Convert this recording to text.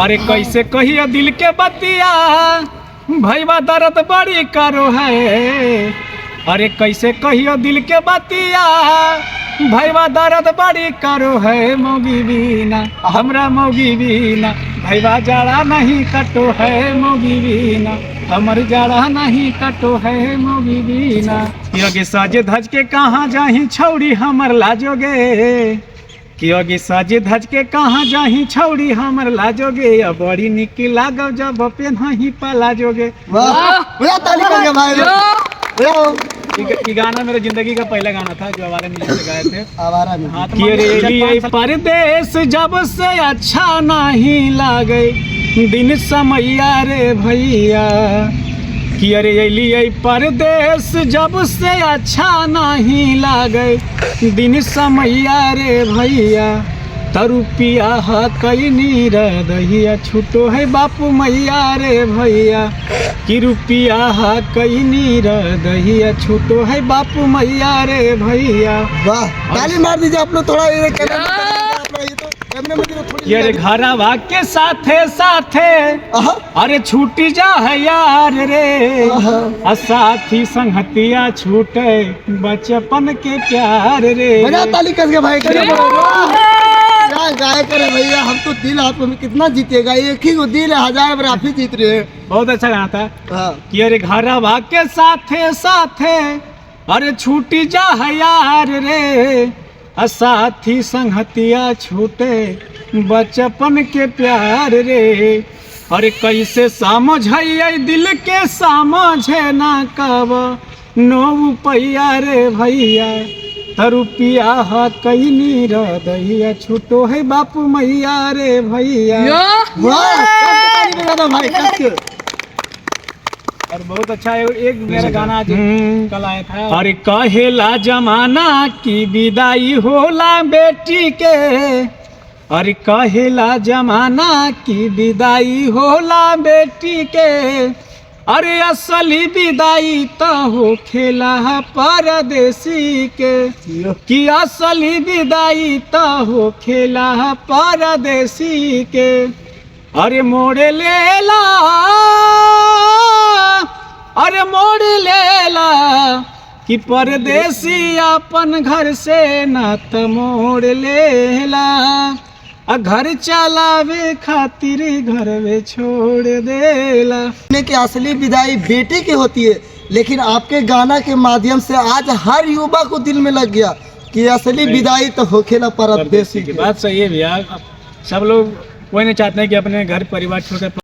अरे कैसे कहिए दिल के बतिया भैया दर्द बड़ी करो है। अरे कैसे कहियो दिल के बतिया भैया दर्द बड़ी करो है। मोगी बीना हमरा मोगी बीना भैया जाड़ा नहीं कटो है। मोगी बीना हमर जाड़ा नहीं कटो है। मोगी बीना योगी साजे धज के कहाँ जाही छौड़ी हमर लाजोगे। कि साजे धज के कहाँ जाही छौड़ी हमर लाजोगे। या बड़ी निक लागो जब पेन्ही पलाजोगे। ये गाना मेरे जिंदगी का पहला गाना था जो आवारा म्यूजिक से गाए थे। आवारा म्यूजिक परदेश जब से अच्छा नहीं लागे दिन समैया रे भैया। कि अरे अलिए परदेश जब से अच्छा नहीं लागे दिन समैया रे भैया। तरुपिया कई नीर दहिया छूटो है बापू मैया रे भैया। कि रुपिया कई नीर दहिया छूटो है बापू मैया रे भैया। वाह ताली मार दीजिए आप लोग थोड़ा। ये घरवा के साथे साथे अरे छूटी जा है यार रे। साथी संगतिया छूटे बचपन के प्यार रे। ताली कर भाई गाय करे भैया। हम तो दिल हाथ में कितना जीतेगा। एक ही को दिल है 1000 बार आप ही जीत रहे हैं। बहुत अच्छा गाना था। कि अरे घरवा के साथे साथे अरे छूटी जा है यार रे। साथी संगतिया छूटे बचपन के प्यार रे। अरे कैसे समझाइए दिल के समझे ना कब नो पैया रे भैया। तरुपिया कई नीर दहिया छूटो है बापू मैया रे भैया। और बहुत अच्छा है। एक मेरा गाना आज कल आया था। अरे कहेला जमाना की विदाई होला बेटी के। अरे कहेला जमाना की विदाई होला बेटी के। अरे असली विदाई तो हो खेला परदेसी के। कि असली विदाई तो हो खेला परदेसी के। अरे मोड़े लेला अरे मोड़ लेला कि परदेसी अपन घर से ना तो मोड़ लेला। घर चलावे खातिर घर में छोड़ देला। कि असली विदाई बेटी की होती है। लेकिन आपके गाना के माध्यम से आज हर युवा को दिल में लग गया कि असली विदाई तो होखेला परदेसी की। बात सही है भैया। सब लोग कोई नहीं चाहते हैं कि अपने घर परिवार छोटे